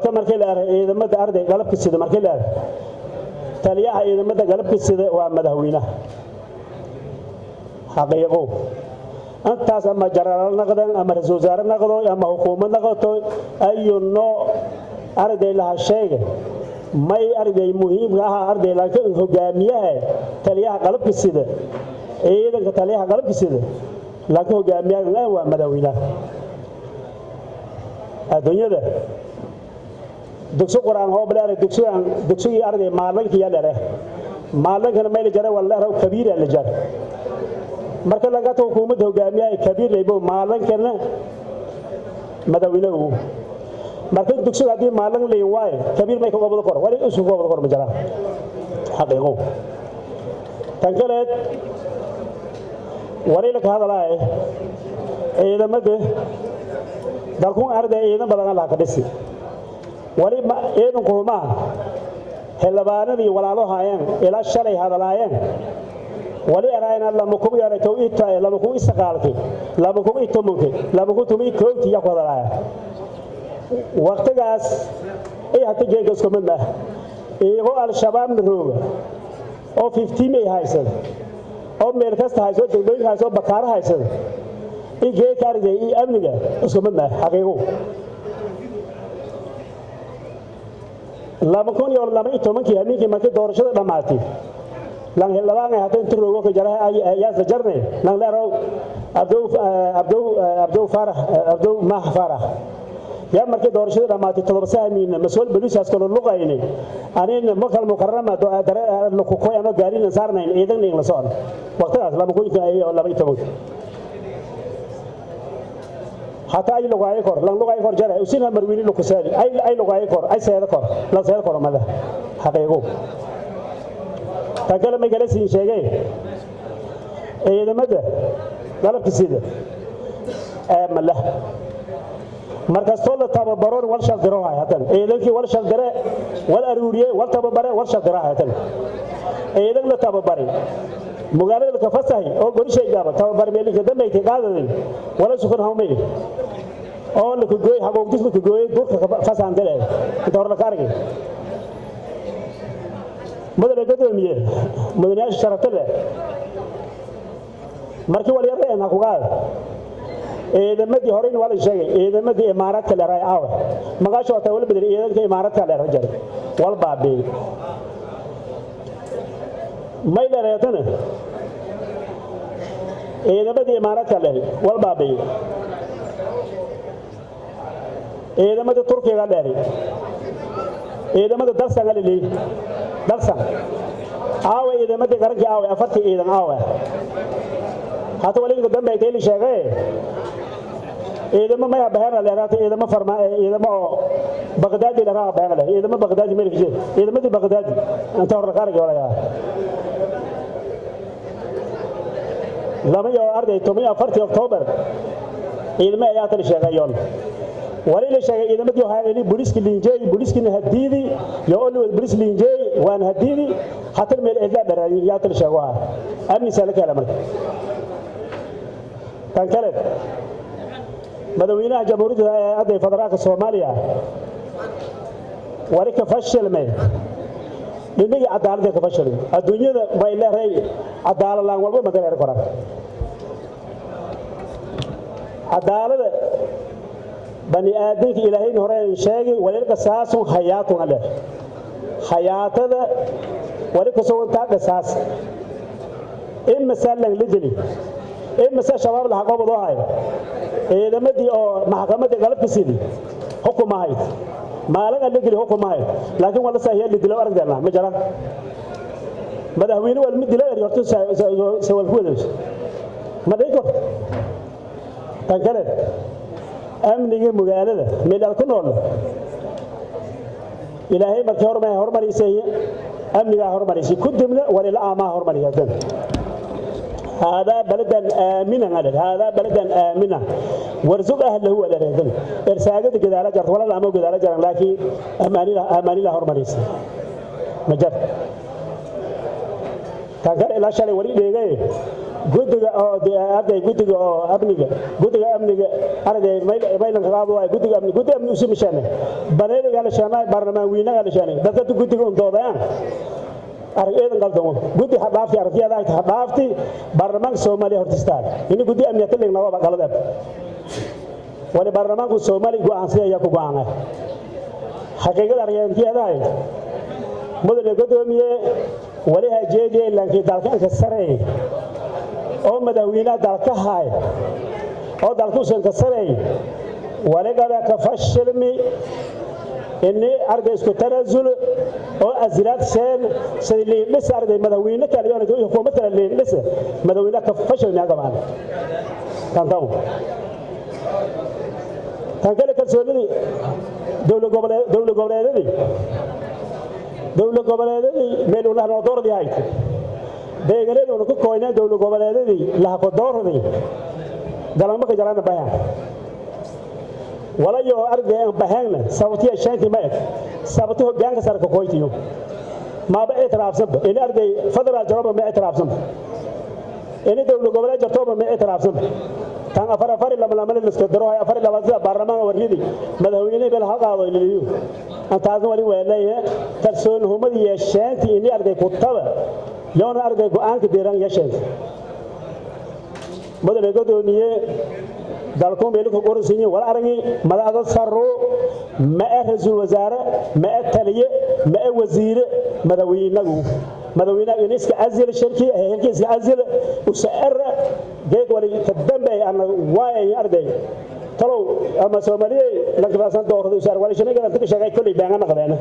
markii la aray ciidamada arday galabka sida markii la aray taliyaha ciidamada galabka sida waa madaxweynaha xaqiiqo antaas ama jaraal naqdan ama ra'iisul wasaare naqdo ama hukuumad naqdo ayu noo arday la sheegay may arday muhiim ah arday laakiin hogaamiyaha taliyaha galabka sida ciidanka taliyaha galabka sida laakiin hogaamiyaha waa madaxweynaha adduunyada dugsi quraan hoo bilaare dugsiga arday maalinka ya dheere maalinka meel jare wala raw kabiir la jar marka laga tago hukuumadda hogaamiyaha kabiir leeyo maalinkana madaxweynuhu marka dugsiga hadii maalin leeyo waay kabiir may ka qabado kor wali isu qabado kor ma jara xaqiiqo tan kale wali la ka hadalay ciidamada dalku arday ciidan badan la ka dhisi wali eedan qooma xilbaanadii walaalo haayeen ila shalay hadalaayeen wali arayna lama ku yaray tawita lama ku isqaalkay lama ku itomonke lama ku tumi kooti ya qodalaaya waqtigaas ay hata jeegas komanda iyago al-shabaab rooga oo 15 may haysan oo meel kasta hayso dawladda hayso bakaar haysan igee kaarday amniga isku midna xaqiiqo lama kun iyo lama itomankii habeenkii markii doorashada dhamaatay lan helabaan hadda inta roogo ka jaraha ayaa sajarnay lan leerow abdou farah ya markii doorashada dhamaatay todoba saamiin mas'uul booliiskaas kala luqaynay anina makal mukarrama ku qoyama gaarina saarnayn ciidan in la socon waqtigaas lama kun iyo lama itomankii حتى أي لغة يكور لان لغة يكور جرى وسينها مرويني لكسالي أي لغة يكور أي سيادة كور لا سيادة كور ماذا حقيقو تقول ما يجلسين شيء إذا ماذا قال كسيدة ملا مركز طول تابع برون والشال دراها هاتن إذا كي والشال درا والأرورية والتابع برا والشال دراها هاتن إذا لا تابع بري مقالة كفصاحي أو قريش إجابة تابع بري ملي كده ما يتقاعدين ولا سكون هومي أو لكوجي حقوق جسم كوجي دور كفصاحي عندنا كده ورنا كارجي مدري كده مية مدري إيش شرط له مركي ولا يرى أنا كوجال إذا ما دي هورين ولا شيء إذا ما دي إمارات كلا رأي أوه ما قاش وقت ولا بدري إذا كي إمارات كلا رجال والبابي ما إلا رأيتنا إذا ما دي إمارات كلا والبابي إذا ما دي تركيا كلا إذا ما دي درس كلا لي درس أوه إذا ما دي كرنك أوه أفتي إذا أوه حتى ولي قدام بيتي شيء إذا ما يبهرنا لهذا إذا ما فرما إذا ما بغداد اللي راح بهرنا إذا ما بغداد ملك شيء إذا ما دي بغداد أنت ورا خارج ولا يا لما يا أرض تومي أفرت أكتوبر إذا ما يأتي الشيء يوم ولي الشيء إذا ما دي هاي بوليس كلينجي بوليس كنا هديدي يقولوا بوليس كلينجي وأنا هديدي حتى من الإذا برا يأتي الشيء واحد أمي سألك على مرة كان كلام مدوينها جمهورية هذه فدرالك الصومالية وريك فشل من لنجي عدالة كفشل الدنيا ما إلا رأي عدالة الله والله ما تغير كرام عدالة بني آدم إلهي نورين شيء ولك أساس حياته عليه حياته ولك سوون تاك أساس إما سالك لجلي إما سال شباب الحقوق ضاعي إذا ما دي محكمة قلب كسيدي حكم هاي ما لقى نجري حكم هاي لكن والله سهيل اللي دلوا أرجع لنا مجرى بدأ وينه والمد دلوا يرتو سوى الفولش ما ده يكون تكلم أمن يجي مجالده من الكنول إلهي بكهور ما هور مريسي أمن يجي هور مريسي كدمنا ولا ما هور مريسي هذا بلدا آمنا هذا بلدا آمنا ورزق أهله هو الذي إرساقة كذا على جرت ولا الأمر كذا على جرت لكن أماني لا هرمانيس مجد تذكر إلى شيء ولي دقيقة guddiga oo arday guddiga oo amniga arday maylan qaado ay guddiga amni usi mishane baneeriga la shanay barnaamij weynaha la shanay dadka guddiga u doodayaan aragaydan qaldan guddi hadhaafti aragtiyada ay hadhaafti barnaamij Soomaaliya hortistaan in guddi amniyada leegna waa qalad wali barnaamijku Soomaali go'aansi ayaa ku go'aanay xaqiiqada aragtiyada ay mudane gudoomiye wali hajeediyay laakiin dalkan ka sareey oo madaxweynaha dalka haay oo dalku san ka sareey wali gada ka fashilmi inni arday isku tanaasul oo azraad seen sidii mis arday madaxweynaha kale iyo xukuumadda kale leelis madaxweynaha ka fashilmi agabaan tantaw tankale kalsoonidii dawlad goboleedadii meel uu lahaa dooradii ahayd deegaanada uu ku kooyay dawlad goboleedadii laha ko dooradii galama ka jarana baahan wala yo arday aan baahna sababtiya shaanti ma eg sababtu hoggaanka sarka kooytiyo ma ba eetraafsan in arday fadlan jaraba ma eetraafsan in dawlad goboleed jartoba ma eetraafsan tan afar lama liska daro ay afar labada baarlamaanka waridi madaxweynaha bal haqaado iliyo antaasna wali weelaya kalsoon humad yeeshaanti in arday ku taba yoona arday go'aanka deeran yeeshaan madal gudoomiye dalku meel ku qorsiin wala aragay madaxda sarro ma raiisul wasaare ma taliye ma wasiir madaxweynaha iska azil shirki heerkiisa azil usar geed wali kadambay ana waay arday talow ama Soomaaliya la gaasan doorado usar wali shanaga inta ka shaqay kulli baan naqdana